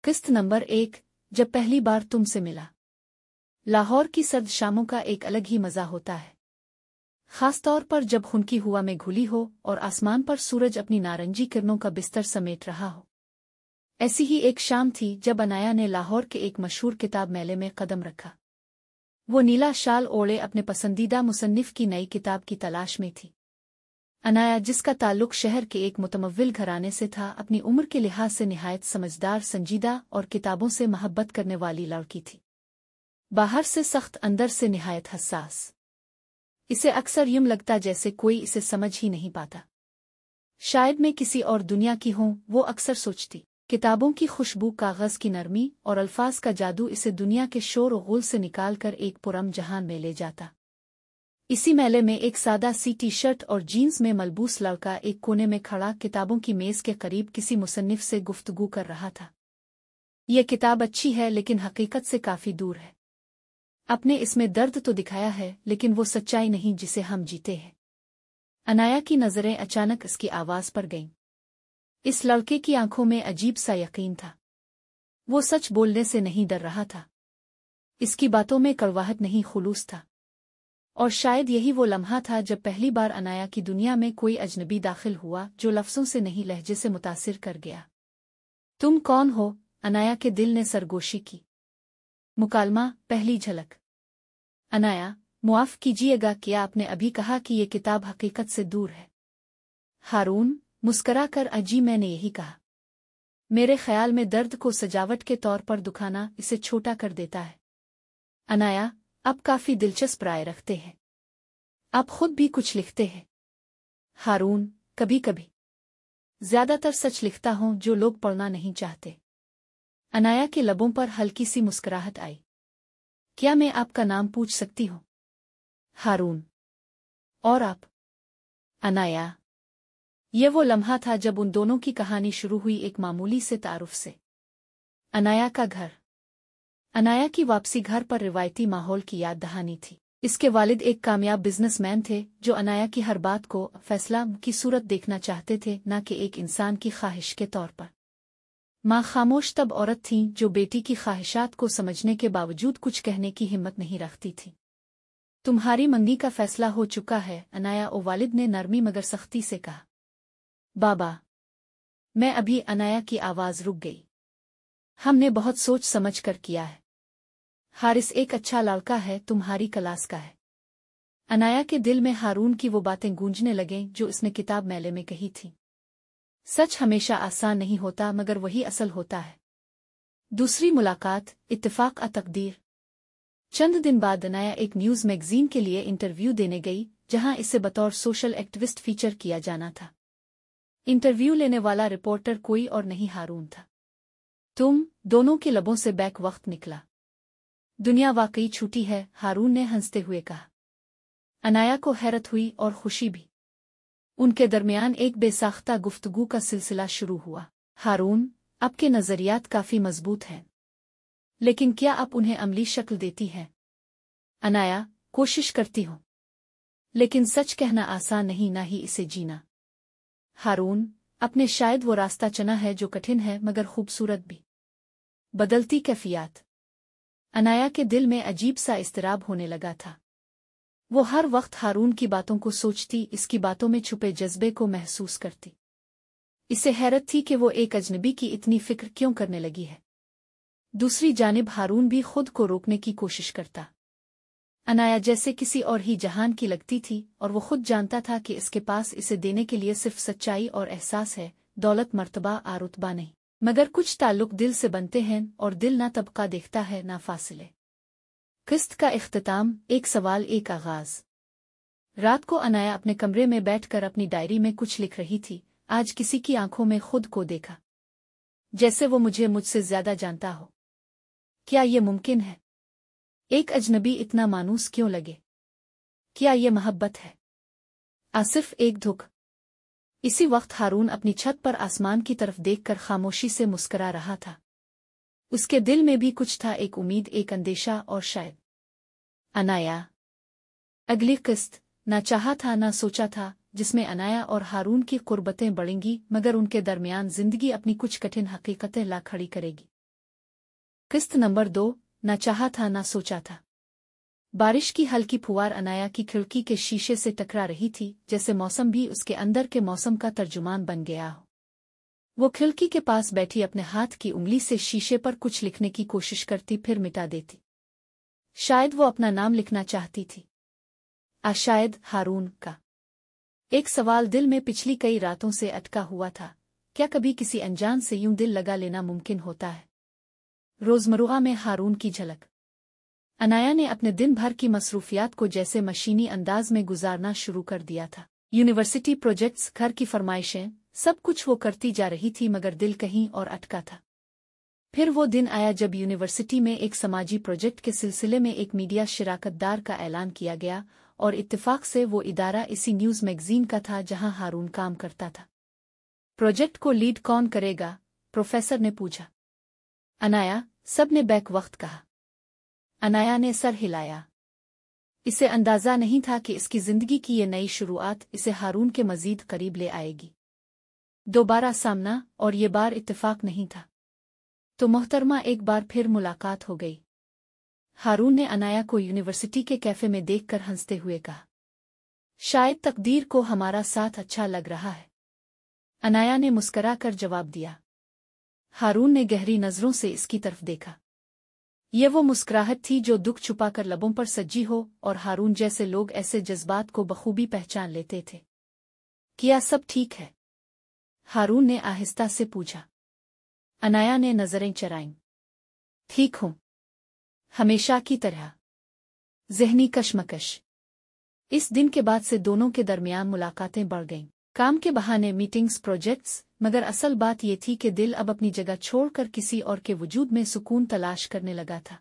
किस्त नंबर 1। जब पहली बार तुमसे मिला। लाहौर की सर्द शामों का एक अलग ही मज़ा होता है, खास तौर पर जब खुनकी हुआ में घुली हो और आसमान पर सूरज अपनी नारंगी किरणों का बिस्तर समेट रहा हो। ऐसी ही एक शाम थी जब अनाया ने लाहौर के एक मशहूर किताब मेले में कदम रखा। वो नीला शाल ओढ़े अपने पसंदीदा मुसन्निफ की नई किताब की तलाश में थी। अनाया, जिसका ताल्लुक शहर के एक मुतमव्विल घराने से था, अपनी उम्र के लिहाज से निहायत समझदार, संजीदा और किताबों से मोहब्बत करने वाली लड़की थी। बाहर से सख्त, अंदर से निहायत हसास। इसे अक्सर यूं लगता जैसे कोई इसे समझ ही नहीं पाता, शायद मैं किसी और दुनिया की हूं, वो अक्सर सोचती। किताबों की खुशबू, कागज की नरमी और अल्फाज का जादू इसे दुनिया के शोर और गुल से निकालकर एक पुरम जहान में ले जाता। इसी मेले में एक सादा सी टी शर्ट और जीन्स में मलबूस लड़का एक कोने में खड़ा किताबों की मेज के करीब किसी मुसन्निफ से गुफ्तगू कर रहा था। यह किताब अच्छी है लेकिन हकीकत से काफी दूर है। अपने इसमें दर्द तो दिखाया है लेकिन वो सच्चाई नहीं जिसे हम जीते हैं। अनाया की नजरें अचानक इसकी आवाज पर गईं। इस लड़के की आंखों में अजीब सा यकीन था। वो सच बोलने से नहीं डर रहा था। इसकी बातों में कड़वाहट नहीं, खुलूस था। और शायद यही वो लम्हा था जब पहली बार अनाया की दुनिया में कोई अजनबी दाखिल हुआ जो लफ्ज़ों से नहीं, लहजे से मुतासिर कर गया। तुम कौन हो? अनाया के दिल ने सरगोशी की। मुकालमा, पहली झलक। अनाया, मुआफ कीजिएगा, क्या आपने अभी कहा कि ये किताब हकीकत से दूर है? हारून मुस्करा कर, अजी मैंने यही कहा। मेरे ख्याल में दर्द को सजावट के तौर पर दुखाना इसे छोटा कर देता है। अनाया, अब काफी दिलचस्प राय रखते हैं। आप खुद भी कुछ लिखते हैं? हारून, कभी कभी। ज्यादातर सच लिखता हूं जो लोग पढ़ना नहीं चाहते। अनाया के लबों पर हल्की सी मुस्कुराहट आई। क्या मैं आपका नाम पूछ सकती हूं? हारून, और आप? अनाया। यह वो लम्हा था जब उन दोनों की कहानी शुरू हुई, एक मामूली से तारुफ से। अनाया का घर। अनाया की वापसी घर पर रिवायती माहौल की याद दहानी थी। इसके वालिद एक कामयाब बिजनेसमैन थे जो अनाया की हर बात को फैसला की सूरत देखना चाहते थे, न कि एक इंसान की ख्वाहिश के तौर पर। माँ खामोश तब औरत थीं जो बेटी की ख्वाहिशात को समझने के बावजूद कुछ कहने की हिम्मत नहीं रखती थी। तुम्हारी मंगी का फैसला हो चुका है, अनाया ओ वालिद ने नरमी मगर सख्ती से कहा। बाबा, मैं अभी। अनाया की आवाज रुक गई। हमने बहुत सोच समझ कर किया है। हारिस एक अच्छा लड़का है, तुम्हारी क्लास का है। अनाया के दिल में हारून की वो बातें गूंजने लगें जो इसने किताब मेले में कही थी। सच हमेशा आसान नहीं होता मगर वही असल होता है। दूसरी मुलाकात, इत्तेफाक तकदीर। चंद दिन बाद अनाया एक न्यूज़ मैगजीन के लिए इंटरव्यू देने गई जहां इसे बतौर सोशल एक्टिविस्ट फीचर किया जाना था। इंटरव्यू लेने वाला रिपोर्टर कोई और नहीं, हारून था। तुम? दोनों के लबों से बैक वक्त निकला। दुनिया वाकई छूटी है, हारून ने हंसते हुए कहा। अनाया को हैरत हुई और खुशी भी। उनके दरमियान एक बेसाख्ता गुफ्तगू का सिलसिला शुरू हुआ। हारून, आपके नजरियात काफी मजबूत हैं, लेकिन क्या आप उन्हें अमली शक्ल देती हैं? अनाया, कोशिश करती हूं, लेकिन सच कहना आसान नहीं, ना ही इसे जीना। हारून, अपने शायद वो रास्ता चुना है जो कठिन है मगर खूबसूरत भी। बदलती कैफियत। अनाया के दिल में अजीब सा इस्तराब होने लगा था। वो हर वक्त हारून की बातों को सोचती, इसकी बातों में छुपे जज्बे को महसूस करती। इसे हैरत थी कि वो एक अजनबी की इतनी फिक्र क्यों करने लगी है। दूसरी जानिब हारून भी खुद को रोकने की कोशिश करता। अनाया जैसे किसी और ही जहान की लगती थी और वो खुद जानता था कि इसके पास इसे देने के लिए सिर्फ सच्चाई और एहसास है, दौलत, मर्तबा, आरुतबा नहीं। मगर कुछ ताल्लुक दिल से बनते हैं और दिल ना तबका देखता है ना फासिले। किस्त का इख्तिताम, एक सवाल, एक आगाज। रात को अनाया अपने कमरे में बैठकर अपनी डायरी में कुछ लिख रही थी। आज किसी की आंखों में खुद को देखा, जैसे वो मुझसे ज्यादा जानता हो। क्या ये मुमकिन है? एक अजनबी इतना मानूस क्यों लगे? क्या ये मोहब्बत है? सिर्फ एक धुक। इसी वक्त हारून अपनी छत पर आसमान की तरफ देखकर खामोशी से मुस्कुरा रहा था। उसके दिल में भी कुछ था, एक उम्मीद, एक अंदेशा और शायद। अनाया। अगली किस्त, ना चाहा था ना सोचा था, जिसमें अनाया और हारून की कुर्बतें बढ़ेंगी मगर उनके दरमियान जिंदगी अपनी कुछ कठिन हकीकतें ला खड़ी करेगी। किस्त नंबर 2। ना चाहा था ना सोचा था। बारिश की हल्की फुहार अनाया की खिड़की के शीशे से टकरा रही थी, जैसे मौसम भी उसके अंदर के मौसम का तर्जुमान बन गया हो। वो खिड़की के पास बैठी अपने हाथ की उंगली से शीशे पर कुछ लिखने की कोशिश करती, फिर मिटा देती। शायद वो अपना नाम लिखना चाहती थी। शायद हारून का। एक सवाल दिल में पिछली कई रातों से अटका हुआ था, क्या कभी किसी अनजान से यूं दिल लगा लेना मुमकिन होता है? रोजमर्रा में हारून की झलक। अनाया ने अपने दिन भर की मसरूफियात को जैसे मशीनी अंदाज में गुजारना शुरू कर दिया था। यूनिवर्सिटी प्रोजेक्ट्स, घर की फरमाइशें, सब कुछ वो करती जा रही थी, मगर दिल कहीं और अटका था। फिर वो दिन आया जब यूनिवर्सिटी में एक समाजी प्रोजेक्ट के सिलसिले में एक मीडिया शिराकतदार का ऐलान किया गया, और इत्तेफाक से वो इदारा इसी न्यूज़ मैगजीन का था जहां हारून काम करता था। प्रोजेक्ट को लीड कौन करेगा? प्रोफेसर ने पूछा। अनाया, सब ने बैक वक्त कहा। अनाया ने सर हिलाया। इसे अंदाजा नहीं था कि इसकी जिंदगी की ये नई शुरुआत इसे हारून के मजीद करीब ले आएगी। दोबारा सामना, और ये बार इत्तेफाक नहीं था। तो मोहतरमा, एक बार फिर मुलाकात हो गई। हारून ने अनाया को यूनिवर्सिटी के कैफे में देखकर हंसते हुए कहा। शायद तकदीर को हमारा साथ अच्छा लग रहा है। अनाया ने मुस्कराकर जवाब दिया। हारून ने गहरी नजरों से इसकी तरफ देखा। ये वो मुस्कुराहट थी जो दुख छुपाकर लबों पर सजी हो, और हारून जैसे लोग ऐसे जज्बात को बखूबी पहचान लेते थे। क्या सब ठीक है? हारून ने आहिस्ता से पूछा। अनाया ने नजरें चराईं। ठीक हूं, हमेशा की तरह। ज़हनी कशमकश। इस दिन के बाद से दोनों के दरमियान मुलाकातें बढ़ गईं। काम के बहाने मीटिंग्स, प्रोजेक्ट्स, मगर असल बात ये थी कि दिल अब अपनी जगह छोड़कर किसी और के वजूद में सुकून तलाश करने लगा था।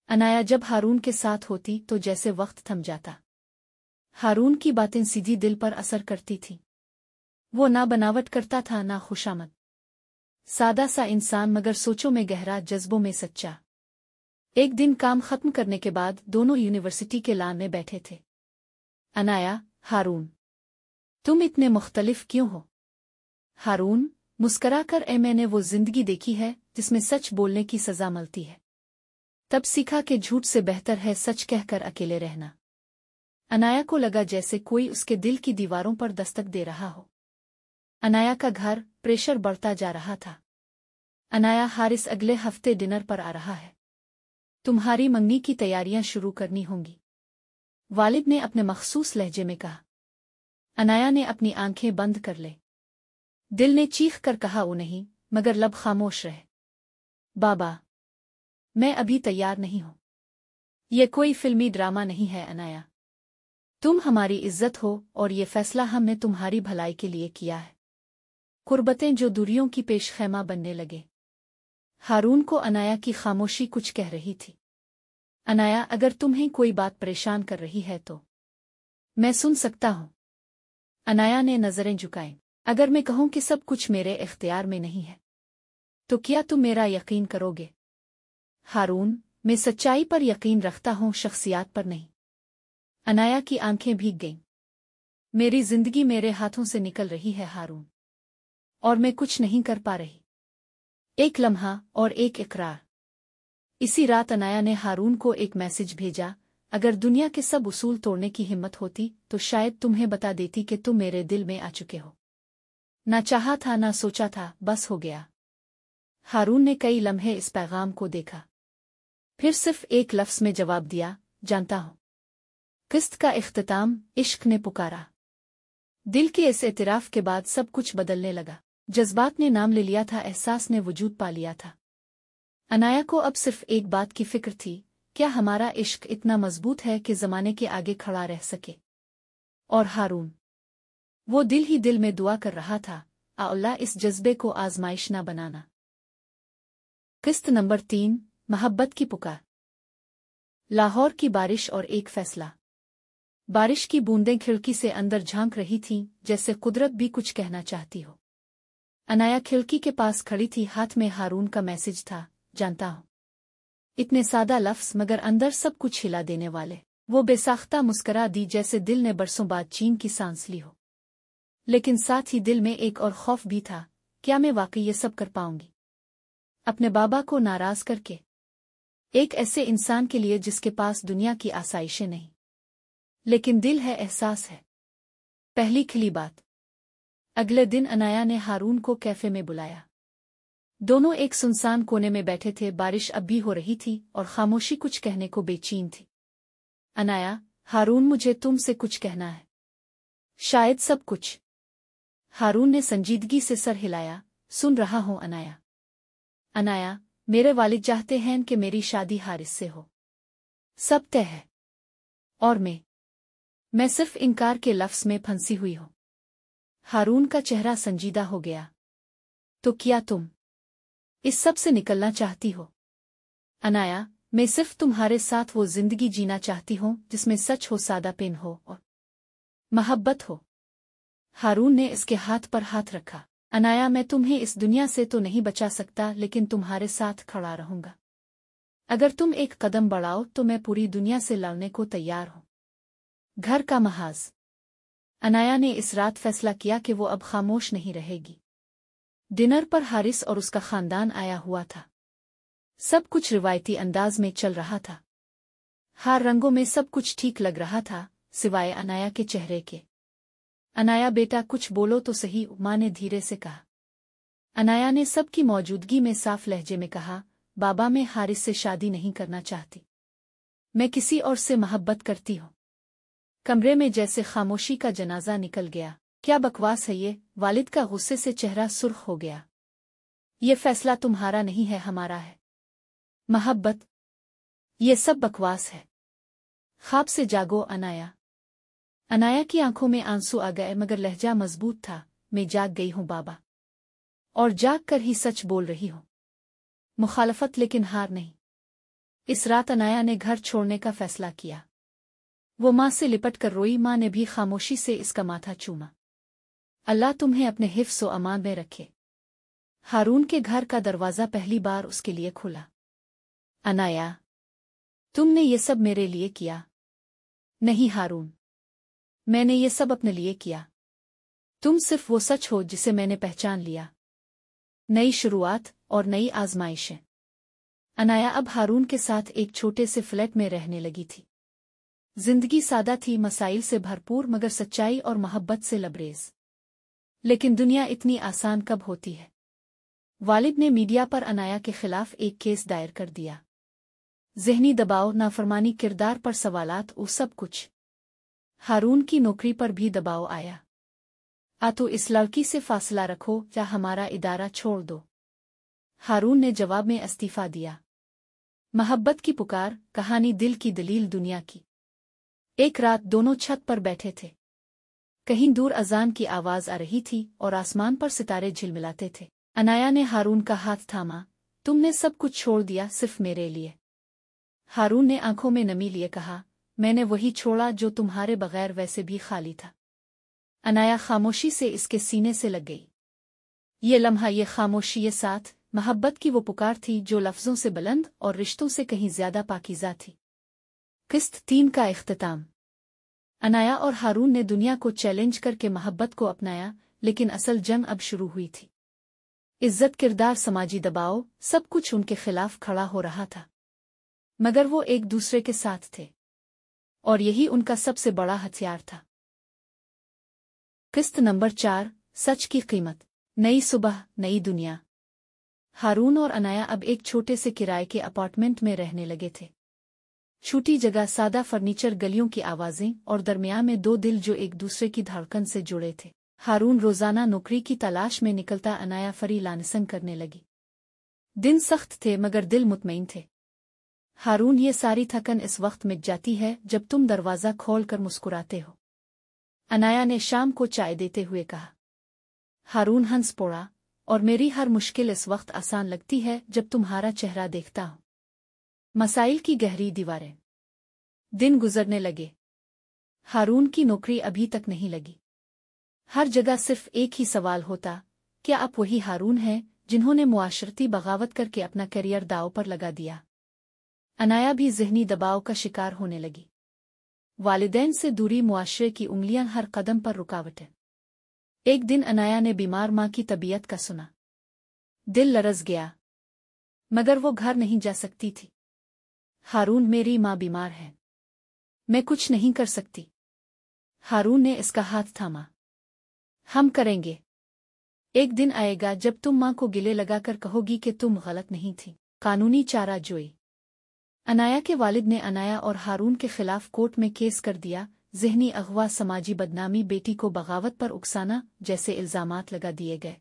अनाया जब हारून के साथ होती तो जैसे वक्त थम जाता। हारून की बातें सीधी दिल पर असर करती थीं। वो ना बनावट करता था ना खुशामद। सादा सा इंसान, मगर सोचों में गहरा, जज्बों में सच्चा। एक दिन काम खत्म करने के बाद दोनों यूनिवर्सिटी के लान में बैठे थे। अनाया, हारून, तुम इतने मुख्तलिफ क्यों हो? हारून मुस्कराकर, मैंने वो जिंदगी देखी है जिसमें सच बोलने की सजा मिलती है। तब सीखा कि झूठ से बेहतर है सच कहकर अकेले रहना। अनाया को लगा जैसे कोई उसके दिल की दीवारों पर दस्तक दे रहा हो। अनाया का घर, प्रेशर बढ़ता जा रहा था। अनाया, हारिस अगले हफ्ते डिनर पर आ रहा है। तुम्हारी मंगनी की तैयारियां शुरू करनी होंगी, वालिद ने अपने मखसूस लहजे में कहा। अनाया ने अपनी आंखें बंद कर ले। दिल ने चीख कर कहा, ओ नहीं, मगर लब खामोश रहे। बाबा, मैं अभी तैयार नहीं हूं। ये कोई फिल्मी ड्रामा नहीं है अनाया। तुम हमारी इज्जत हो, और ये फैसला हमने तुम्हारी भलाई के लिए किया है। कुर्बतें जो दूरियों की पेशखैमा बनने लगे। हारून को अनाया की खामोशी कुछ कह रही थी। अनाया, अगर तुम्हें कोई बात परेशान कर रही है तो मैं सुन सकता हूं। अनाया ने नजरें झुकाईं। अगर मैं कहूं कि सब कुछ मेरे इख्तियार में नहीं है, तो क्या तुम मेरा यकीन करोगे? हारून, मैं सच्चाई पर यकीन रखता हूं, शख्सियात पर नहीं। अनाया की आंखें भीग गईं। मेरी जिंदगी मेरे हाथों से निकल रही है हारून, और मैं कुछ नहीं कर पा रही। एक लम्हा और एक इकरार। इसी रात अनाया ने हारून को एक मैसेज भेजा। अगर दुनिया के सब उसूल तोड़ने की हिम्मत होती तो शायद तुम्हें बता देती कि तुम मेरे दिल में आ चुके हो। ना चाहा था ना सोचा था, बस हो गया। हारून ने कई लम्हे इस पैगाम को देखा, फिर सिर्फ एक लफ्ज़ में जवाब दिया, जानता हूं। किस्त का इख्तिताम, इश्क ने पुकारा। दिल के इस एतराफ के बाद सब कुछ बदलने लगा। जज्बात ने नाम ले लिया था, एहसास ने वजूद पा लिया था। अनाया को अब सिर्फ एक बात की फिक्र थी, क्या हमारा इश्क इतना मजबूत है कि ज़माने के आगे खड़ा रह सके? और हारून, वो दिल ही दिल में दुआ कर रहा था, आ अल्लाह इस जज्बे को आजमाइश ना बनाना। किस्त नंबर 3, मोहब्बत की पुकार। लाहौर की बारिश और एक फैसला। बारिश की बूंदें खिड़की से अंदर झांक रही थीं, जैसे कुदरत भी कुछ कहना चाहती हो। अनाया खिड़की के पास खड़ी थी, हाथ में हारून का मैसेज था, जानता हूं। इतने सादा लफ्ज़, मगर अंदर सब कुछ हिला देने वाले। वो बेसाख्ता मुस्करा दी, जैसे दिल ने बरसों बाद चीन की सांस ली हो। लेकिन साथ ही दिल में एक और खौफ भी था, क्या मैं वाकई ये सब कर पाऊंगी? अपने बाबा को नाराज करके। एक ऐसे इंसान के लिए जिसके पास दुनिया की आसाइशें नहीं, लेकिन दिल है, एहसास है। पहली खिली बात। अगले दिन अनाया ने हारून को कैफे में बुलाया। दोनों एक सुनसान कोने में बैठे थे। बारिश अब भी हो रही थी और खामोशी कुछ कहने को बेचैन थी। अनाया, हारून, मुझे तुमसे कुछ कहना है। शायद सब कुछ। हारून ने संजीदगी से सर हिलाया। सुन रहा हूं अनाया। अनाया, मेरे वालिद चाहते हैं कि मेरी शादी हारिस से हो। सब तय है। और मैं सिर्फ इनकार के लफ्ज़ में फंसी हुई हूं। हारून का चेहरा संजीदा हो गया। तो क्या तुम इस सब से निकलना चाहती हो? अनाया, मैं सिर्फ तुम्हारे साथ वो जिंदगी जीना चाहती हूं जिसमें सच हो, सादापन हो और मोहब्बत हो। हारून ने इसके हाथ पर हाथ रखा। अनाया, मैं तुम्हें इस दुनिया से तो नहीं बचा सकता, लेकिन तुम्हारे साथ खड़ा रहूंगा। अगर तुम एक कदम बढ़ाओ तो मैं पूरी दुनिया से लड़ने को तैयार हूं। घर का महाज। अनाया ने इस रात फैसला किया कि वो अब खामोश नहीं रहेगी। डिनर पर हारिस और उसका खानदान आया हुआ था। सब कुछ रिवायती अंदाज में चल रहा था। हर रंगों में सब कुछ ठीक लग रहा था, सिवाय अनाया के चेहरे के। अनाया, बेटा कुछ बोलो तो सही, माँ ने धीरे से कहा। अनाया ने सबकी मौजूदगी में साफ लहजे में कहा, बाबा, मैं हारिस से शादी नहीं करना चाहती। मैं किसी और से मोहब्बत करती हूँ। कमरे में जैसे खामोशी का जनाजा निकल गया। क्या बकवास है ये? वालिद का गुस्से से चेहरा सुर्ख हो गया। ये फैसला तुम्हारा नहीं है, हमारा है। मोहब्बत, ये सब बकवास है। ख्वाब से जागो अनाया। अनाया की आंखों में आंसू आ गए, मगर लहजा मजबूत था। मैं जाग गई हूं बाबा, और जाग कर ही सच बोल रही हूं। मुखालफत लेकिन हार नहीं। इस रात अनाया ने घर छोड़ने का फैसला किया। वो माँ से लिपट कर रोई। माँ ने भी खामोशी से इसका माथा चूमा। अल्लाह तुम्हें अपने हिफ्स व अमान में रखे। हारून के घर का दरवाज़ा पहली बार उसके लिए खुला। अनाया, तुमने ये सब मेरे लिए किया? नहीं हारून, मैंने ये सब अपने लिए किया। तुम सिर्फ वो सच हो जिसे मैंने पहचान लिया। नई शुरुआत और नई आजमाइशें। अनाया अब हारून के साथ एक छोटे से फ्लैट में रहने लगी थी। जिंदगी सादा थी, मसाइल से भरपूर, मगर सच्चाई और मोहब्बत से लबरेज। लेकिन दुनिया इतनी आसान कब होती है? वालिद ने मीडिया पर अनाया के खिलाफ एक केस दायर कर दिया। ज़हनी दबाव, नाफरमानी, किरदार पर सवालात, वो सब कुछ। हारून की नौकरी पर भी दबाव आया। तो इस लड़की से फासला रखो या हमारा इदारा छोड़ दो। हारून ने जवाब में इस्तीफा दिया। मोहब्बत की पुकार, कहानी, दिल की दलील, दुनिया की। एक रात दोनों छत पर बैठे थे। कहीं दूर अजान की आवाज आ रही थी और आसमान पर सितारे झिलमिलाते थे। अनाया ने हारून का हाथ थामा। तुमने सब कुछ छोड़ दिया सिर्फ मेरे लिए? हारून ने आंखों में नमी लिए कहा, मैंने वही छोड़ा जो तुम्हारे बगैर वैसे भी खाली था। अनाया खामोशी से इसके सीने से लग गई। ये लम्हा, ये खामोशी, ये साथ, मोहब्बत की वो पुकार थी जो लफ्जों से बुलंद और रिश्तों से कहीं ज्यादा पाकीज़ा थी। किस्त 3 का इख्तिताम। अनाया और हारून ने दुनिया को चैलेंज करके मोहब्बत को अपनाया, लेकिन असल जंग अब शुरू हुई थी। इज्जत, किरदार, समाजी दबाव, सब कुछ उनके खिलाफ खड़ा हो रहा था। मगर वो एक दूसरे के साथ थे, और यही उनका सबसे बड़ा हथियार था। किस्त नंबर 4, सच की कीमत। नई सुबह, नई दुनिया। हारून और अनाया अब एक छोटे से किराए के अपार्टमेंट में रहने लगे थे। छोटी जगह, सादा फर्नीचर, गलियों की आवाजें और दरमियान में दो दिल जो एक दूसरे की धड़कन से जुड़े थे। हारून रोजाना नौकरी की तलाश में निकलता, अनाया फरी लानसन करने लगी। दिन सख्त थे मगर दिल मुतमईन थे। हारून, ये सारी थकन इस वक्त मिट जाती है जब तुम दरवाज़ा खोलकर मुस्कुराते हो। अनाया ने शाम को चाय देते हुए कहा। हारून हंस पड़ा, और मेरी हर मुश्किल इस वक्त आसान लगती है जब तुम्हारा चेहरा देखता हूं। मसाइल की गहरी दीवारें। दिन गुजरने लगे। हारून की नौकरी अभी तक नहीं लगी। हर जगह सिर्फ एक ही सवाल होता, क्या आप वही हारून हैं जिन्होंने मुआशरती बगावत करके अपना करियर दांव पर लगा दिया? अनाया भी ज़हनी दबाव का शिकार होने लगी। वालिदैन से दूरी, मुआशरे की उंगलियां हर कदम पर रुकावटें। एक दिन अनाया ने बीमार माँ की तबीयत का सुना। दिल लरज़ गया। मगर वो घर नहीं जा सकती थी। हारून, मेरी माँ बीमार है, मैं कुछ नहीं कर सकती। हारून ने इसका हाथ थामा। हम करेंगे। एक दिन आएगा जब तुम माँ को गिले लगाकर कहोगी कि तुम गलत नहीं थी। कानूनी चारा जोई। अनाया के वालिद ने अनाया और हारून के खिलाफ कोर्ट में केस कर दिया। ज़हनी अगवा, समाजी बदनामी, बेटी को बगावत पर उकसाना जैसे इल्जामात लगा दिए गए।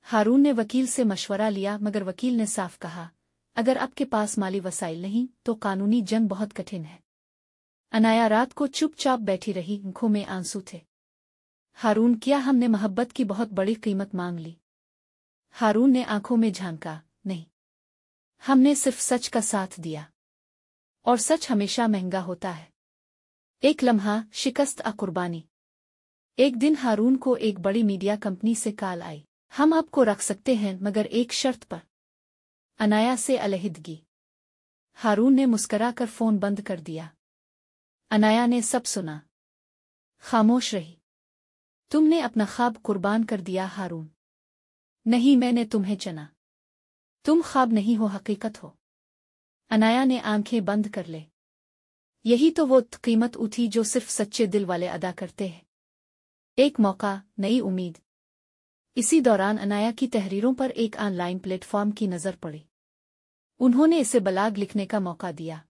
हारून ने वकील से मशवरा लिया, मगर वकील ने साफ कहा, अगर आपके पास माली वसाइल नहीं तो कानूनी जंग बहुत कठिन है। अनाया रात को चुपचाप बैठी रही, आंखों में आंसू थे। हारून, क्या हमने मोहब्बत की बहुत बड़ी कीमत मांग ली? हारून ने आंखों में झांका, नहीं, हमने सिर्फ सच का साथ दिया, और सच हमेशा महंगा होता है। एक लम्हा, शिकस्त आ कुर्बानी। एक दिन हारून को एक बड़ी मीडिया कंपनी से कॉल आई। हम आपको रख सकते हैं, मगर एक शर्त पर। अनाया से अलहदगी। हारून ने मुस्कराकर फोन बंद कर दिया। अनाया ने सब सुना, खामोश रही। तुमने अपना ख्वाब कुर्बान कर दिया हारून। नहीं, मैंने तुम्हें चुना। तुम ख्वाब नहीं हो, हकीकत हो। अनाया ने आंखें बंद कर ले। यही तो वो कीमत उठी जो सिर्फ सच्चे दिल वाले अदा करते हैं। एक मौका, नई उम्मीद। इसी दौरान अनाया की तहरीरों पर एक ऑनलाइन प्लेटफॉर्म की नज़र पड़ी। उन्होंने इसे ब्लॉग लिखने का मौका दिया।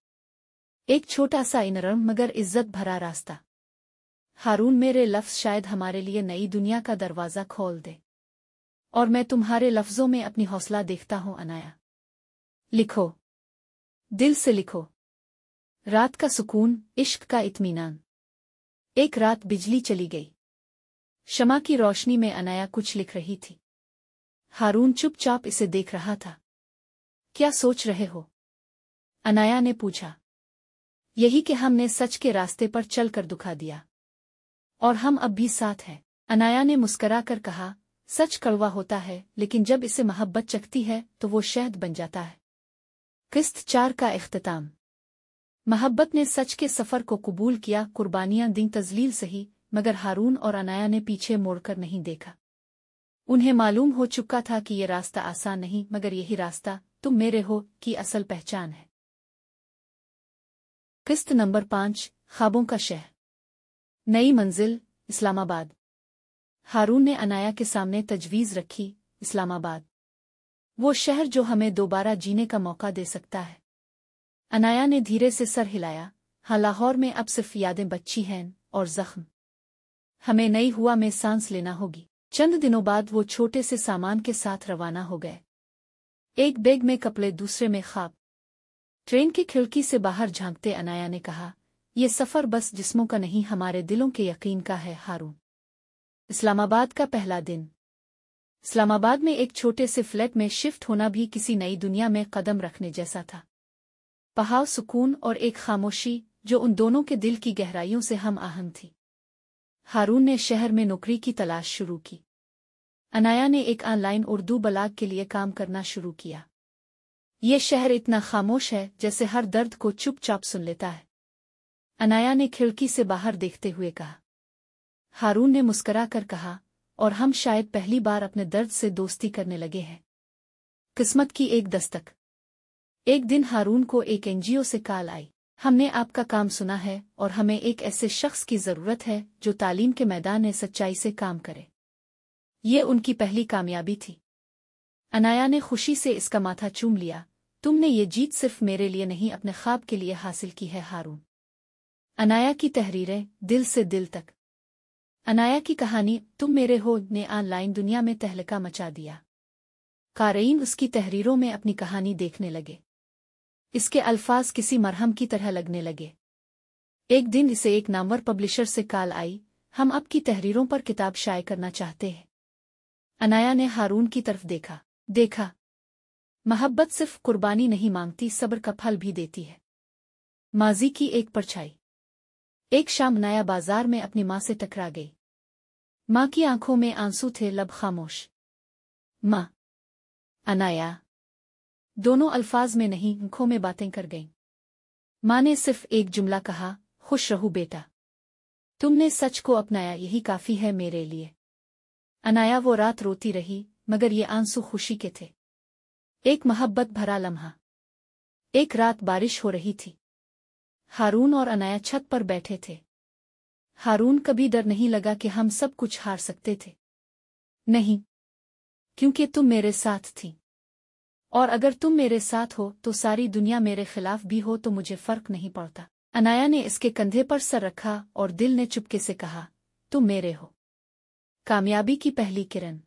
एक छोटा सा नरम मगर इज्जत भरा रास्ता। हारून, मेरे लफ्ज़ शायद हमारे लिए नई दुनिया का दरवाज़ा खोल दे, और मैं तुम्हारे लफ्ज़ों में अपनी हौसला देखता हूँ। अनाया, लिखो, दिल से लिखो। रात का सुकून, इश्क का इत्मीनान। एक रात बिजली चली गई। शमा की रोशनी में अनाया कुछ लिख रही थी। हारून चुपचाप इसे देख रहा था। क्या सोच रहे हो? अनाया ने पूछा। यही कि हमने सच के रास्ते पर चलकर दुखा दिया, और हम अब भी साथ हैं। अनाया ने मुस्करा कर कहा, सच कड़वा होता है, लेकिन जब इसे मोहब्बत चखती है तो वो शहद बन जाता है। किस्त 4 का इख्तिताम। मोहब्बत ने सच के सफर को कबूल किया, कुर्बानियां दी, तजलील सही, मगर हारून और अनाया ने पीछे मुड़कर नहीं देखा। उन्हें मालूम हो चुका था कि ये रास्ता आसान नहीं, मगर यही रास्ता तुम मेरे हो की असल पहचान है। किस्त नंबर 5, ख्वाबों का शहर। नई मंजिल, इस्लामाबाद। हारून ने अनाया के सामने तजवीज़ रखी, इस्लामाबाद, वो शहर जो हमें दोबारा जीने का मौका दे सकता है। अनाया ने धीरे से सर हिलाया। हाँ, लाहौर में अब सिर्फ यादें बची हैं और जख्म। हमें नई हुआ में सांस लेना होगी। चंद दिनों बाद वो छोटे से सामान के साथ रवाना हो गए। एक बैग में कपड़े, दूसरे में ख्वाब। ट्रेन की खिड़की से बाहर झांकते अनाया ने कहा, ये सफ़र बस जिस्मों का नहीं, हमारे दिलों के यकीन का है। हारून। इस्लामाबाद का पहला दिन। इस्लामाबाद में एक छोटे से फ्लैट में शिफ्ट होना भी किसी नई दुनिया में कदम रखने जैसा था। पहाड़, सुकून और एक खामोशी जो उन दोनों के दिल की गहराइयों से हम आहंग थी। हारून ने शहर में नौकरी की तलाश शुरू की। अनाया ने एक ऑनलाइन उर्दू ब्लॉग के लिए काम करना शुरू किया। ये शहर इतना खामोश है जैसे हर दर्द को चुपचाप सुन लेता है। अनाया ने खिड़की से बाहर देखते हुए कहा। हारून ने मुस्करा कर कहा, और हम शायद पहली बार अपने दर्द से दोस्ती करने लगे हैं। किस्मत की एक दस्तक। एक दिन हारून को एक एनजीओ से कॉल आई। हमने आपका काम सुना है और हमें एक ऐसे शख्स की ज़रूरत है जो तालीम के मैदान में सच्चाई से काम करे। ये उनकी पहली कामयाबी थी। अनाया ने खुशी से इसका माथा चूम लिया। तुमने ये जीत सिर्फ मेरे लिए नहीं, अपने ख्वाब के लिए हासिल की है हारून। अनाया की तहरीरें, दिल से दिल तक। अनाया की कहानी तुम मेरे हो ने ऑनलाइन दुनिया में तहलका मचा दिया। क़ारीन उसकी तहरीरों में अपनी कहानी देखने लगे। इसके अल्फाज किसी मरहम की तरह लगने लगे। एक दिन इसे एक नामवर पब्लिशर से कॉल आई। हम आपकी तहरीरों पर किताब शाये करना चाहते हैं। अनाया ने हारून की तरफ देखा। मोहब्बत सिर्फ कुर्बानी नहीं मांगती, सब्र का फल भी देती है। माजी की एक परछाई। एक शाम अनाया बाजार में अपनी माँ से टकरा गई। माँ की आंखों में आंसू थे, लब खामोश। माँ। अनाया। दोनों अल्फाज में नहीं, आंखों में बातें कर गईं। माँ ने सिर्फ एक जुमला कहा, खुश रहू बेटा, तुमने सच को अपनाया, यही काफी है मेरे लिए। अनाया वो रात रोती रही, मगर ये आंसू खुशी के थे। एक मोहब्बत भरा लम्हा। एक रात बारिश हो रही थी। हारून और अनाया छत पर बैठे थे। हारून कभी डर नहीं लगा कि हम सब कुछ हार सकते थे। नहीं, क्योंकि तुम मेरे साथ थी। और अगर तुम मेरे साथ हो तो सारी दुनिया मेरे खिलाफ भी हो तो मुझे फर्क नहीं पड़ता। अनाया ने इसके कंधे पर सर रखा और दिल ने चुपके से कहा, तुम मेरे हो। कामयाबी की पहली किरण।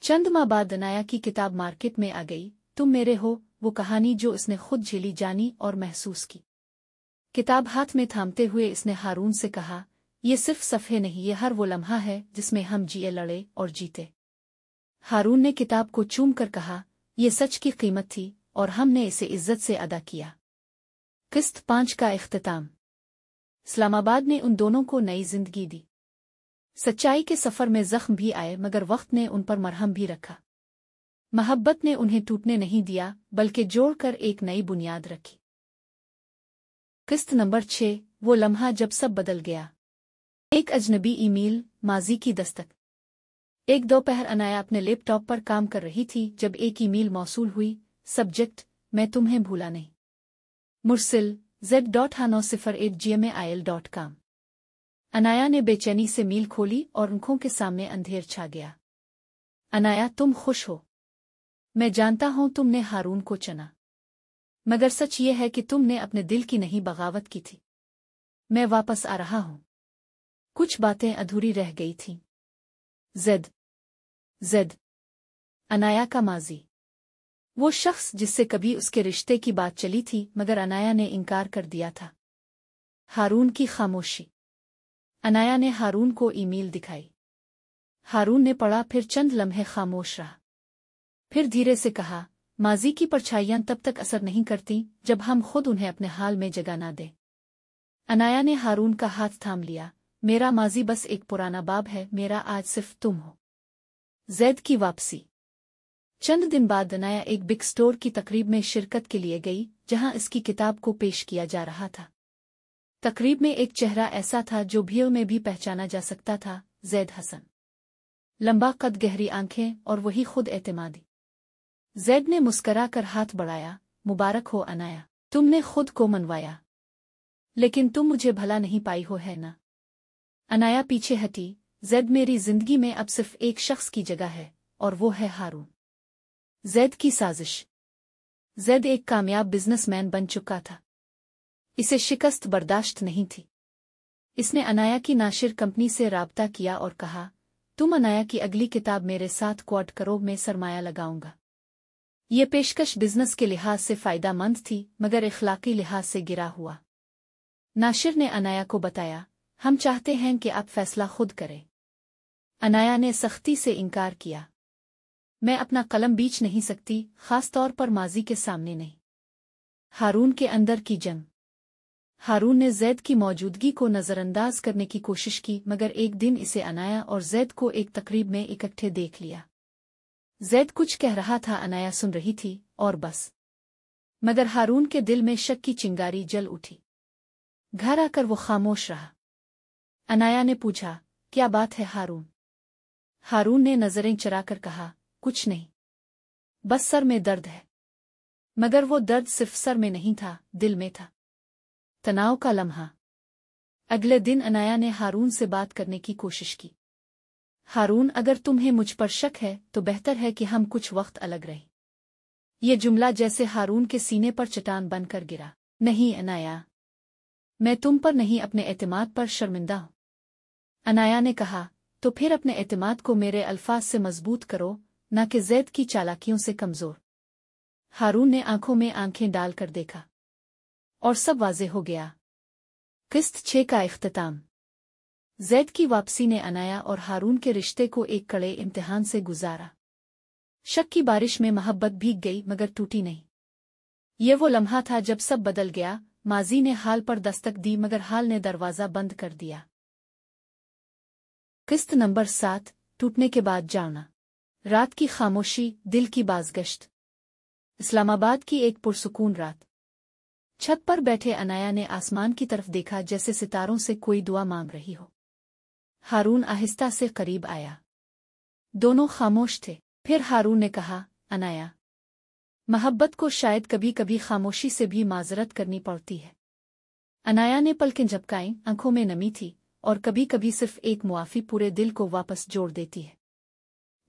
चंद माह बाद अनाया की किताब मार्केट में आ गई। तुम मेरे हो, वो कहानी जो उसने खुद झेली, जानी और महसूस की। किताब हाथ में थामते हुए इसने हारून से कहा, ये सिर्फ सफ़े नहीं, ये हर वो लम्हा है जिसमें हम जिए, लड़े और जीते। हारून ने किताब को चूम कर कहा, ये सच की कीमत थी और हमने इसे इज्जत से अदा किया। किस्त 5 का इख्तिताम। इस्लामाबाद ने उन दोनों को नई जिंदगी दी। सच्चाई के सफ़र में जख्म भी आए मगर वक्त ने उन पर मरहम भी रखा। मोहब्बत ने उन्हें टूटने नहीं दिया बल्कि जोड़कर एक नई बुनियाद रखी। किस्त नंबर 6, वो लम्हा जब सब बदल गया। एक अजनबी ईमेल, माजी की दस्तक। एक दोपहर अनाया अपने लैपटॉप पर काम कर रही थी जब एक ईमेल मौसूल हुई। सब्जेक्ट, मैं तुम्हें भूला नहीं। मुरसिल, z.hano08gmail.com। अनाया ने बेचैनी से मेल खोली और आंखों के सामने अंधेर छा गया। अनाया, तुम खुश हो। मैं जानता हूं तुमने हारून को चुना, मगर सच ये है कि तुमने अपने दिल की नहीं, बगावत की थी। मैं वापस आ रहा हूं। कुछ बातें अधूरी रह गई थीं। जेड। अनाया का माजी। वो शख्स जिससे कभी उसके रिश्ते की बात चली थी मगर अनाया ने इनकार कर दिया था। हारून की खामोशी। अनाया ने हारून को ईमेल दिखाई। हारून ने पढ़ा, फिर चंद लम्हे खामोश रहा। फिर धीरे से कहा, माजी की परछाइयां तब तक असर नहीं करती जब हम खुद उन्हें अपने हाल में जगह ना दें। अनाया ने हारून का हाथ थाम लिया। मेरा माजी बस एक पुराना बाब है, मेरा आज सिर्फ तुम हो। जैद की वापसी। चंद दिन बाद अनाया एक बिग स्टोर की तकरीब में शिरकत के लिए गई जहां इसकी किताब को पेश किया जा रहा था। तकरीब में एक चेहरा ऐसा था जो भीड़ में भी पहचाना जा सकता था, जैद हसन। लंबा कद, गहरी आंखें और वही खुद एतमादी। जैद ने मुस्करा कर हाथ बढ़ाया। मुबारक हो अनाया, तुमने खुद को मनवाया। लेकिन तुम मुझे भला नहीं पाई हो, है ना? अनाया पीछे हटी। जैद, मेरी जिंदगी में अब सिर्फ एक शख्स की जगह है और वो है हारून। जैद की साजिश। जैद एक कामयाब बिजनेसमैन बन चुका था। इसे शिकस्त बर्दाश्त नहीं थी। इसने अनाया की नाशिर कंपनी से राब्ता किया और कहा, तुम अनाया की अगली किताब मेरे साथ क्वाड करो, मैं सरमाया लगाऊंगा। ये पेशकश बिजनेस के लिहाज से फायदेमंद थी मगर इखलाकी लिहाज से गिरा हुआ। नाशिर ने अनाया को बताया, हम चाहते हैं कि आप फैसला खुद करें। अनाया ने सख्ती से इनकार किया। मैं अपना कलम बीच नहीं सकती, खास तौर पर माजी के सामने नहीं। हारून के अंदर की जंग। हारून ने जैद की मौजूदगी को नज़रअंदाज करने की कोशिश की मगर एक दिन इसे अनाया और जैद को एक तकरीब में इकट्ठे देख लिया। जैद कुछ कह रहा था, अनाया सुन रही थी और बस। मगर हारून के दिल में शक की चिंगारी जल उठी। घर आकर वो खामोश रहा। अनाया ने पूछा, क्या बात है हारून? हारून ने नजरें चराकर कहा, कुछ नहीं, बस सर में दर्द है। मगर वो दर्द सिर्फ सर में नहीं था, दिल में था। तनाव का लम्हा। अगले दिन अनाया ने हारून से बात करने की कोशिश की। हारून, अगर तुम्हें मुझ पर शक है तो बेहतर है कि हम कुछ वक्त अलग रहें। ये जुमला जैसे हारून के सीने पर चट्टान बनकर गिरा। नहीं अनाया, मैं तुम पर नहीं, अपने एतमाद पर शर्मिंदा हूं। अनाया ने कहा, तो फिर अपने एतमाद को मेरे अल्फाज से मजबूत करो, न कि जैद की चालाकियों से कमजोर। हारून ने आंखों में आंखें डालकर देखा और सब वाज़ेह हो गया। किस्त 6 का इख्तिताम। जैद की वापसी ने अनाया और हारून के रिश्ते को एक कड़े इम्तिहान से गुजारा। शक की बारिश में मोहब्बत भीग गई मगर टूटी नहीं। ये वो लम्हा था जब सब बदल गया। माजी ने हाल पर दस्तक दी मगर हाल ने दरवाज़ा बंद कर दिया। किस्त नंबर 7, टूटने के बाद जाना। रात की खामोशी, दिल की बाज़गश्त। इस्लामाबाद की एक पुरसुकून रात। छत पर बैठे अनाया ने आसमान की तरफ देखा जैसे सितारों से कोई दुआ मांग रही हो। हारून आहिस्ता से करीब आया। दोनों खामोश थे। फिर हारून ने कहा, अनाया, मोहब्बत को शायद कभी कभी खामोशी से भी माजरत करनी पड़ती है। अनाया ने पलकें झपकाईं, आंखों में नमी थी, और कभी कभी सिर्फ एक मुआफी पूरे दिल को वापस जोड़ देती है।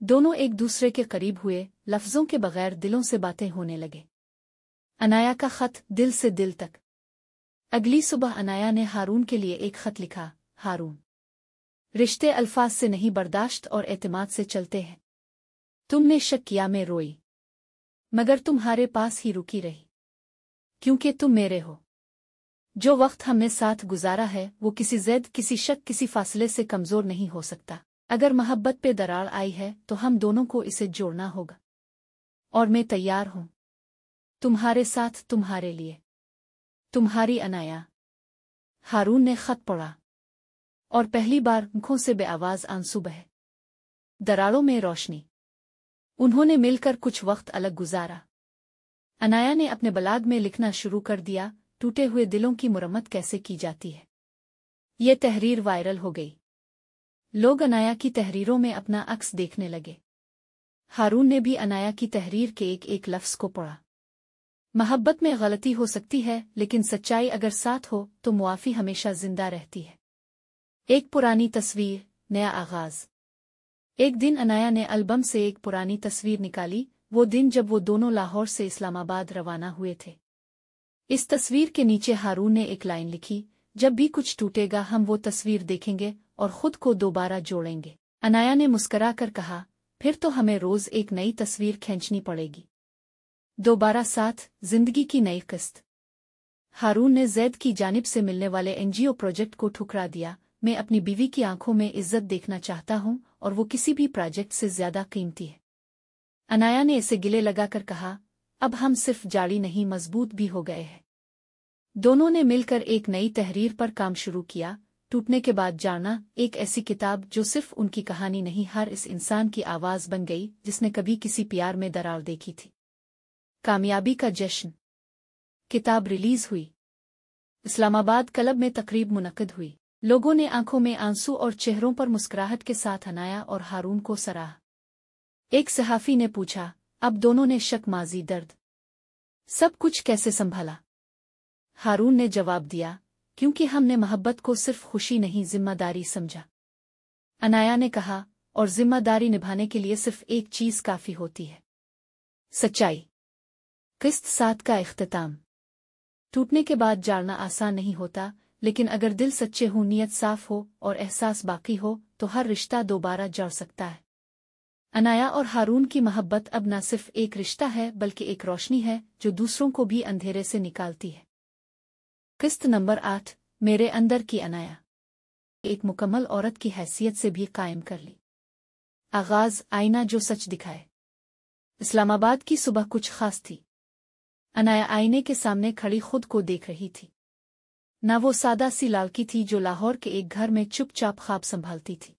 दोनों एक दूसरे के करीब हुए, लफ्जों के बगैर दिलों से बातें होने लगे। अनाया का खत, दिल से दिल तक। अगली सुबह अनाया ने हारून के लिए एक खत लिखा। हारून, रिश्ते अल्फाज से नहीं बर्दाश्त और एतमाद से चलते हैं। तुमने शक किया, मैं रोई, मगर तुम्हारे पास ही रुकी रही, क्योंकि तुम मेरे हो। जो वक्त हमने साथ गुजारा है वो किसी ज़िद, किसी शक, किसी फासले से कमज़ोर नहीं हो सकता। अगर मोहब्बत पे दरार आई है तो हम दोनों को इसे जोड़ना होगा, और मैं तैयार हूं। तुम्हारे साथ, तुम्हारे लिए, तुम्हारी अनाया। हारून ने खत पढ़ा, और पहली बार आंखों से बेआवाज आंसू बहे, दरारों में रोशनी। उन्होंने मिलकर कुछ वक्त अलग गुजारा। अनाया ने अपने बलाग में लिखना शुरू कर दिया, टूटे हुए दिलों की मुरम्मत कैसे की जाती है। ये तहरीर वायरल हो गई। लोग अनाया की तहरीरों में अपना अक्स देखने लगे। हारून ने भी अनाया की तहरीर के एक एक लफ्ज़ को पढ़ा। मोहब्बत में गलती हो सकती है, लेकिन सच्चाई अगर साथ हो तो मुआफ़ी हमेशा जिंदा रहती है। एक पुरानी तस्वीर, नया आगाज। एक दिन अनाया ने एल्बम से एक पुरानी तस्वीर निकाली, वो दिन जब वो दोनों लाहौर से इस्लामाबाद रवाना हुए थे। इस तस्वीर के नीचे हारून ने एक लाइन लिखी, जब भी कुछ टूटेगा हम वो तस्वीर देखेंगे और खुद को दोबारा जोड़ेंगे। अनाया ने मुस्करा कर कहा, फिर तो हमें रोज एक नई तस्वीर खींचनी पड़ेगी। दोबारा साथ, जिंदगी की नई किस्त। हारून ने ज़ैद की जानिब से मिलने वाले एनजीओ प्रोजेक्ट को ठुकरा दिया। मैं अपनी बीवी की आंखों में इज्जत देखना चाहता हूं, और वो किसी भी प्रोजेक्ट से ज्यादा कीमती है। अनाया ने इसे गिले लगाकर कहा, अब हम सिर्फ जाड़ी नहीं, मजबूत भी हो गए हैं। दोनों ने मिलकर एक नई तहरीर पर काम शुरू किया, टूटने के बाद जाना, एक ऐसी किताब जो सिर्फ उनकी कहानी नहीं, हर इस इंसान की आवाज बन गई जिसने कभी किसी प्यार में दरार देखी थी। कामयाबी का जश्न। किताब रिलीज हुई। इस्लामाबाद क्लब में तकरीब मुनक्किद हुई। लोगों ने आंखों में आंसू और चेहरों पर मुस्कुराहट के साथ अनाया और हारून को सराहा। एक सहाफी ने पूछा, अब दोनों ने शक, माजी, दर्द, सब कुछ कैसे संभाला? हारून ने जवाब दिया, क्योंकि हमने मोहब्बत को सिर्फ खुशी नहीं, जिम्मेदारी समझा। अनाया ने कहा, और जिम्मेदारी निभाने के लिए सिर्फ एक चीज काफी होती है, सच्चाई। किस्त 7 का इख्तिताम। टूटने के बाद जाना आसान नहीं होता, लेकिन अगर दिल सच्चे हो, नीयत साफ हो और एहसास बाकी हो तो हर रिश्ता दोबारा जड़ सकता है। अनाया और हारून की मोहब्बत अब न सिर्फ एक रिश्ता है बल्कि एक रोशनी है जो दूसरों को भी अंधेरे से निकालती है। किस्त नंबर 8, मेरे अंदर की अनाया। एक मुकम्मल औरत की हैसियत से भी कायम कर ली। आगाज, आईना जो सच दिखाए। इस्लामाबाद की सुबह कुछ खास थी। अनाया आईने के सामने खड़ी खुद को देख रही थी। न वो सादा सी लालकी थी जो लाहौर के एक घर में चुपचाप ख्वाब संभालती थी,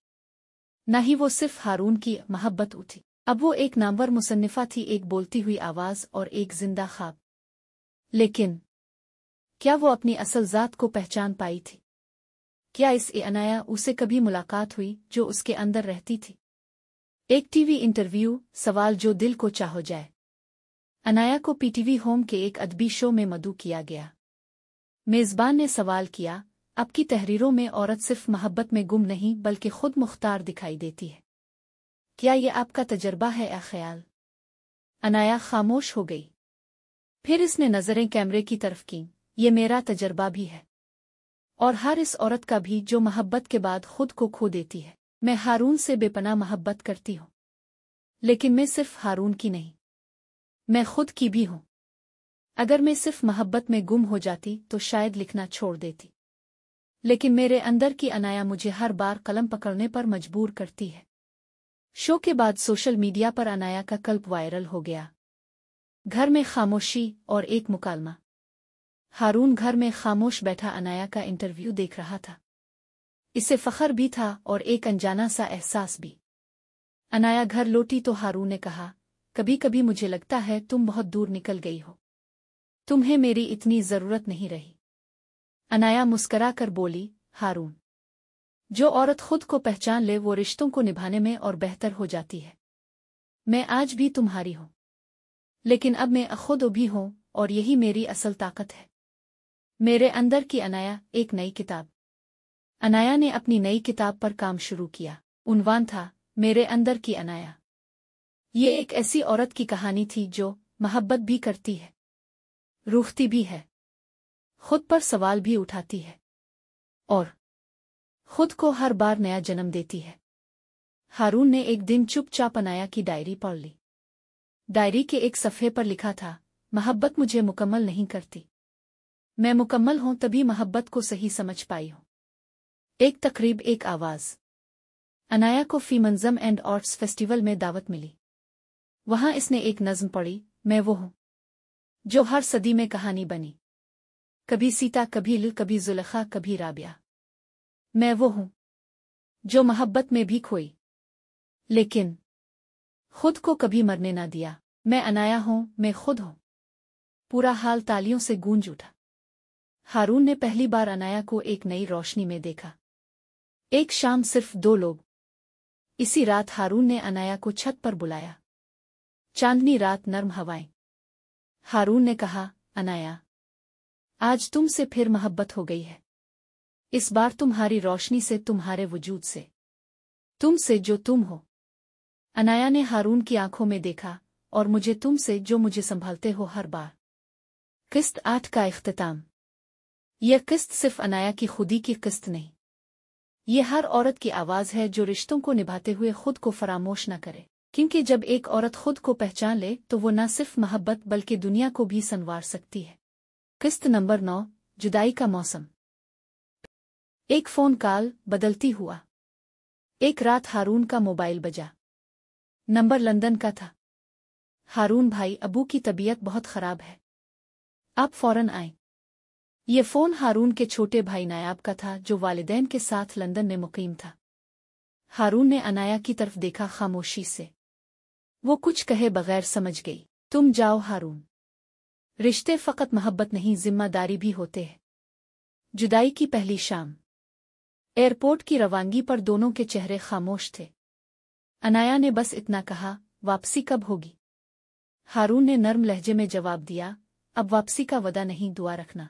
न ही वो सिर्फ हारून की मोहब्बत उठी। अब वो एक नामवर मुसन्निफा थी, एक बोलती हुई आवाज और एक जिंदा ख्वाब। लेकिन क्या वो अपनी असल जात को पहचान पाई थी? क्या इस अनाया उसे कभी मुलाकात हुई जो उसके अंदर रहती थी? एक टीवी इंटरव्यू, सवाल जो दिल को चाहो जाए। अनाया को पीटीवी होम के एक अदबी शो में मदऊ किया गया। मेजबान ने सवाल किया, आपकी तहरीरों में औरत सिर्फ मोहब्बत में गुम नहीं बल्कि खुद मुख्तार दिखाई देती है, क्या ये आपका तजर्बा है या ख्याल? अनाया खामोश हो गई। फिर इसने नजरें कैमरे की तरफ की। ये मेरा तजर्बा भी है, और हर इस औरत का भी जो मोहब्बत के बाद खुद को खो देती है। मैं हारून से बेपनाह मोहब्बत करती हूँ, लेकिन मैं सिर्फ हारून की नहीं, मैं खुद की भी हूँ। अगर मैं सिर्फ मोहब्बत में गुम हो जाती तो शायद लिखना छोड़ देती, लेकिन मेरे अंदर की अनाया मुझे हर बार कलम पकड़ने पर मजबूर करती है। शो के बाद सोशल मीडिया पर अनाया का क्लिप वायरल हो गया। घर में खामोशी और एक मुकालमा। हारून घर में खामोश बैठा अनाया का इंटरव्यू देख रहा था। इसे फख्र भी था और एक अनजाना सा एहसास भी। अनाया घर लौटी तो हारून ने कहा, कभी कभी मुझे लगता है तुम बहुत दूर निकल गई हो, तुम्हें मेरी इतनी जरूरत नहीं रही। अनाया मुस्करा कर बोली, हारून, जो औरत खुद को पहचान ले वो रिश्तों को निभाने में और बेहतर हो जाती है। मैं आज भी तुम्हारी हूं, लेकिन अब मैं खुद भी हूँ और यही मेरी असल ताकत है। मेरे अंदर की अनाया, एक नई किताब। अनाया ने अपनी नई किताब पर काम शुरू किया। उन्वान था, मेरे अंदर की अनाया। ये एक ऐसी औरत की कहानी थी जो मोहब्बत भी करती है, रूठती भी है, खुद पर सवाल भी उठाती है और खुद को हर बार नया जन्म देती है। हारून ने एक दिन चुपचाप अनाया की डायरी पढ़ ली। डायरी के एक सफ़े पर लिखा था, मोहब्बत मुझे मुकम्मल नहीं करती। मैं मुकम्मल हूं तभी मोहब्बत को सही समझ पाई हूं। एक तकरीब, एक आवाज़। अनाया को फीमंजम एंड आर्ट्स फेस्टिवल में दावत मिली। वहां इसने एक नज़्म पढ़ी, मैं वो हूं जो हर सदी में कहानी बनी। कभी सीता, कभी लिल, कभी जुलेखा, कभी राबिया। मैं वो हूं जो मोहब्बत में भी खोई, लेकिन खुद को कभी मरने ना दिया। मैं अनाया हूं, मैं खुद हूं। पूरा हाल तालियों से गूंज उठा। हारून ने पहली बार अनाया को एक नई रोशनी में देखा। एक शाम सिर्फ 2 लोग। इसी रात हारून ने अनाया को छत पर बुलाया। चांदनी रात, नर्म हवाएं। हारून ने कहा, अनाया, आज तुमसे फिर मोहब्बत हो गई है। इस बार तुम्हारी रोशनी से, तुम्हारे वजूद से, तुमसे जो तुम हो। अनाया ने हारून की आंखों में देखा, और मुझे तुमसे जो मुझे संभालते हो हर बार। किस्त 8 का इख्तिताम। यह किस्त सिर्फ अनाया की खुदी की किस्त नहीं, ये हर औरत की आवाज़ है जो रिश्तों को निभाते हुए खुद को फरामोश न करे। क्योंकि जब एक औरत खुद को पहचान ले तो वो न सिर्फ मोहब्बत बल्कि दुनिया को भी संवार सकती है। किस्त नंबर 9, जुदाई का मौसम। एक फोन कॉल, बदलती हुआ। एक रात हारून का मोबाइल बजा। नंबर लंदन का था। हारून भाई, अबू की तबीयत बहुत खराब है, आप फौरन आएं। ये फोन हारून के छोटे भाई नायाब का था जो वालिदैन के साथ लंदन में मुकीम था। हारून ने अनाया की तरफ देखा खामोशी से। वो कुछ कहे बगैर समझ गई। तुम जाओ हारून, रिश्ते फकत मोहब्बत नहीं, जिम्मेदारी भी होते हैं। जुदाई की पहली शाम। एयरपोर्ट की रवानगी पर दोनों के चेहरे खामोश थे। अनाया ने बस इतना कहा, वापसी कब होगी? हारून ने नर्म लहजे में जवाब दिया, अब वापसी का वदा नहीं, दुआ रखना।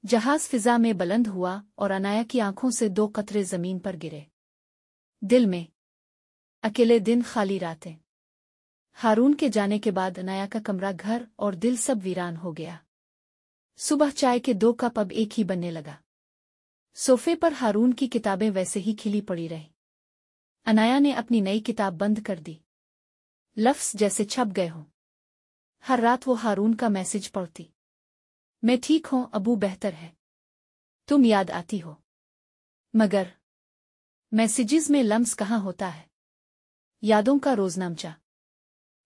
जहाज फिजा में बुलंद हुआ और अनाया की आंखों से 2 कतरे जमीन पर गिरे। दिल में अकेले दिन, खाली रातें। हारून के जाने के बाद अनाया का कमरा, घर और दिल सब वीरान हो गया। सुबह चाय के 2 कप अब एक ही बनने लगा। सोफे पर हारून की किताबें वैसे ही खिली पड़ी रही। अनाया ने अपनी नई किताब बंद कर दी। लफ्ज़ जैसे छप गए हों। हर रात वो हारून का मैसेज पढ़ती, मैं ठीक हूं अबू, बेहतर है, तुम याद आती हो। मगर मैसेजेस में लम्स कहाँ होता है? यादों का रोजनामचा।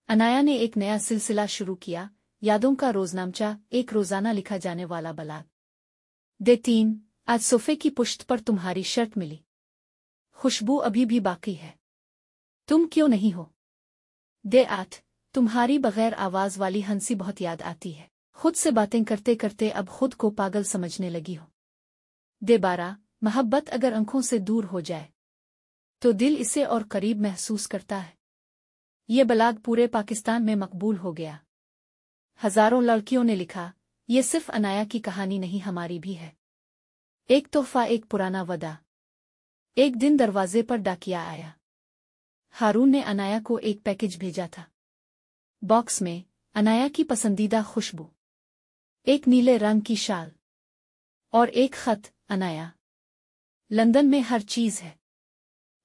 अनाया ने एक नया सिलसिला शुरू किया, यादों का रोजनामचा, एक रोजाना लिखा जाने वाला बलाग। डे 3, आज सोफे की पुश्त पर तुम्हारी शर्ट मिली, खुशबू अभी भी बाकी है, तुम क्यों नहीं हो? डे 8, तुम्हारी बगैर आवाज वाली हंसी बहुत याद आती है, खुद से बातें करते करते अब खुद को पागल समझने लगी हो। डे 12, मोहब्बत अगर आंखों से दूर हो जाए तो दिल इसे और करीब महसूस करता है। ये बलाग पूरे पाकिस्तान में मकबूल हो गया। हजारों लड़कियों ने लिखा, ये सिर्फ अनाया की कहानी नहीं, हमारी भी है। एक तोहफा, एक पुराना वदा। एक दिन दरवाजे पर डाकिया आया। हारून ने अनाया को एक पैकेज भेजा था। बॉक्स में अनाया की पसंदीदा खुशबू, एक नीले रंग की शाल और एक खत, अनाया, लंदन में हर चीज है,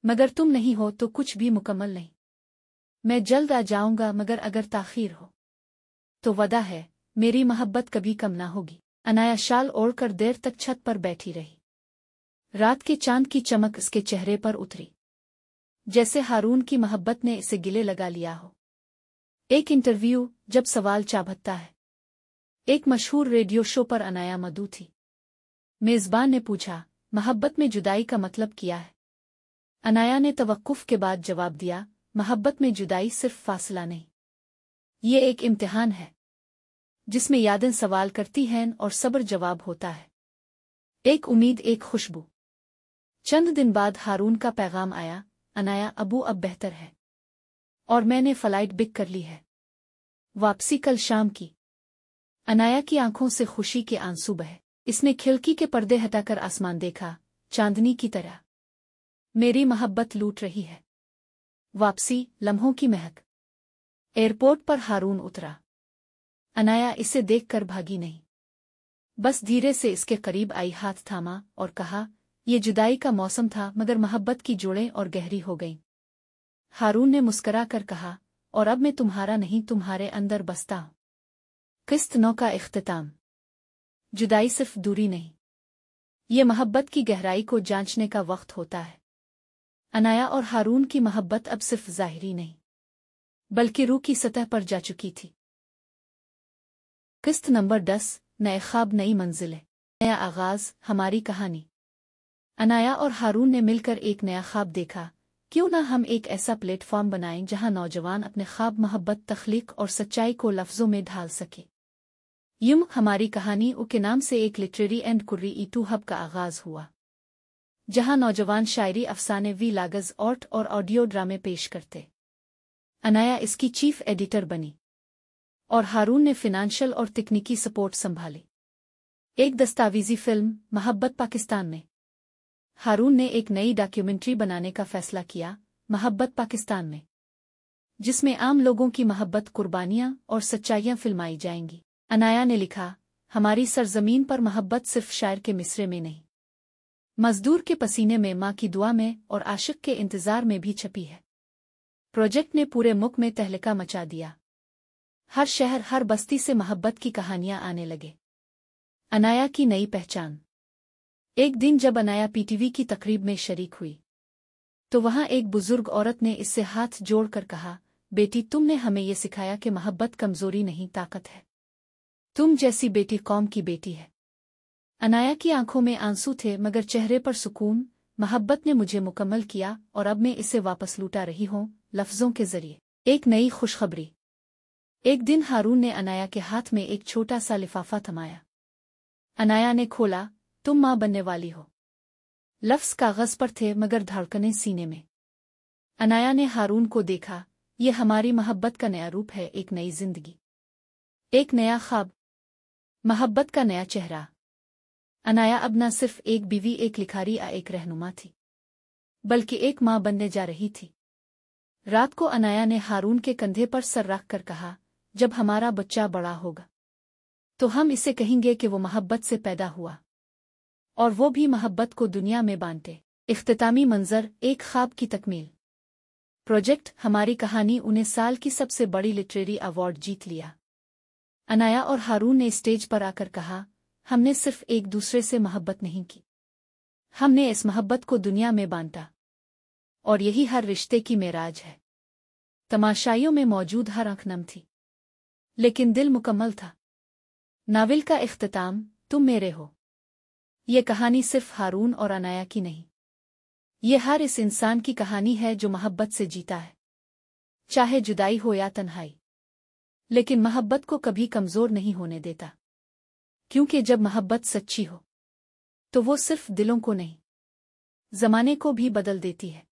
मगर तुम नहीं हो तो कुछ भी मुकम्मल नहीं। मैं जल्द आ जाऊंगा, मगर अगर ताखीर हो तो वदा है, मेरी मोहब्बत कभी कम ना होगी। अनाया शाल ओढ़कर देर तक छत पर बैठी रही। रात के चांद की चमक इसके चेहरे पर उतरी, जैसे हारून की मोहब्बत ने इसे गिले लगा लिया हो। एक इंटरव्यू, जब सवाल चाभत्ता है। एक मशहूर रेडियो शो पर अनाया मदू थी। मेजबान ने पूछा, मोहब्बत में जुदाई का मतलब क्या है? अनाया ने तवक्कुफ के बाद जवाब दिया, मोहब्बत में जुदाई सिर्फ फासला नहीं, ये एक इम्तिहान है जिसमें यादें सवाल करती हैं और सब्र जवाब होता है। एक उम्मीद, एक खुशबू। चंद दिन बाद हारून का पैगाम आया, अनाया, अबू अब बेहतर है और मैंने फ्लाइट बुक कर ली है। वापसी कल शाम की। अनाया की आंखों से खुशी के आंसू बहे। इसने खिड़की के पर्दे हटाकर आसमान देखा, चांदनी की तरह। मेरी मोहब्बत लूट रही है। वापसी, लम्हों की महक। एयरपोर्ट पर हारून उतरा। अनाया इसे देखकर भागी नहीं, बस धीरे से इसके करीब आई, हाथ थामा और कहा, ये जुदाई का मौसम था मगर मोहब्बत की जोड़ें और गहरी हो गईं। हारून ने मुस्करा कर कहा, और अब मैं तुम्हारा नहीं तुम्हारे अंदर बसता हूं। किस्त 9 का इख्तिताम। जुदाई सिर्फ दूरी नहीं, ये मोहब्बत की गहराई को जांचने का वक्त होता है। अनाया और हारून की मोहब्बत अब सिर्फ ज़ाहिरी नहीं, बल्कि रूह की सतह पर जा चुकी थी। किस्त नंबर 10, नए ख्वाब नई मंजिलें। नया आगाज, हमारी कहानी। अनाया और हारून ने मिलकर एक नया ख्वाब देखा। क्यों ना हम एक ऐसा प्लेटफॉर्म बनाएं जहां नौजवान अपने ख्वाब, मोहब्बत, तख्लीक और सच्चाई को लफ्जों में ढाल सके। यूं हमारी कहानी के नाम से एक लिटरेरी एंड क्रिएटिव हब का आगाज हुआ, जहां नौजवान शायरी, अफसाने, व्लॉग्स और ऑडियो ड्रामे पेश करते। अनाया इसकी चीफ एडिटर बनी और हारून ने फिनेंशियल और तकनीकी सपोर्ट संभाली। एक दस्तावेजी फिल्म, मोहब्बत पाकिस्तान में। हारून ने एक नई डॉक्यूमेंट्री बनाने का फैसला किया, मोहब्बत पाकिस्तान में, जिसमें आम लोगों की मोहब्बत, कुर्बानियां और सच्चाइयां फिल्माई जाएंगी। अनाया ने लिखा, हमारी सरजमीन पर मोहब्बत सिर्फ शायर के मिसरे में नहीं, मजदूर के पसीने में, माँ की दुआ में और आशिक के इंतजार में भी छपी है। प्रोजेक्ट ने पूरे मुल्क में तहलका मचा दिया। हर शहर, हर बस्ती से मोहब्बत की कहानियां आने लगे। अनाया की नई पहचान। एक दिन जब अनाया पीटीवी की तकरीब में शरीक हुई, तो वहां एक बुजुर्ग औरत ने इससे हाथ जोड़कर कहा, बेटी, तुमने हमें ये सिखाया कि मोहब्बत कमजोरी नहीं, ताकत है। तुम जैसी बेटी कौम की बेटी है। अनाया की आंखों में आंसू थे मगर चेहरे पर सुकून। मोहब्बत ने मुझे मुकम्मल किया और अब मैं इसे वापस लूटा रही हूं, लफ्जों के जरिए। एक नई खुशखबरी। एक दिन हारून ने अनाया के हाथ में एक छोटा सा लिफाफा थमाया। अनाया ने खोला, तुम मां बनने वाली हो। लफ्ज कागज पर थे मगर धड़कनें सीने में। अनाया ने हारून को देखा, ये हमारी मोहब्बत का नया रूप है, एक नई जिंदगी, एक नया ख्वाब, मोहब्बत का नया चेहरा। अनाया अब न सिर्फ एक बीवी, एक लिखारी या एक रहनुमा थी, बल्कि एक मां बनने जा रही थी। रात को अनाया ने हारून के कंधे पर सर रख कर कहा, जब हमारा बच्चा बड़ा होगा तो हम इसे कहेंगे कि वो मोहब्बत से पैदा हुआ, और वो भी मोहब्बत को दुनिया में बांटे। इख्तितामी मंजर, एक ख्वाब की तकमील। प्रोजेक्ट हमारी कहानी 19 साल की सबसे बड़ी लिटरेरी अवार्ड जीत लिया। अनाया और हारून ने स्टेज पर आकर कहा, हमने सिर्फ एक दूसरे से मोहब्बत नहीं की, हमने इस मोहब्बत को दुनिया में बांटा, और यही हर रिश्ते की मेराज है। तमाशाइयों में मौजूद हर आंख नम थी, लेकिन दिल मुकम्मल था। नावल का इख्तिताम, तुम मेरे हो। ये कहानी सिर्फ हारून और अनाया की नहीं, ये हर इस इंसान की कहानी है जो मोहब्बत से जीता है, चाहे जुदाई हो या तन्हाई। लेकिन मोहब्बत को कभी कमजोर नहीं होने देता, क्योंकि जब मोहब्बत सच्ची हो तो वो सिर्फ दिलों को नहीं, जमाने को भी बदल देती है।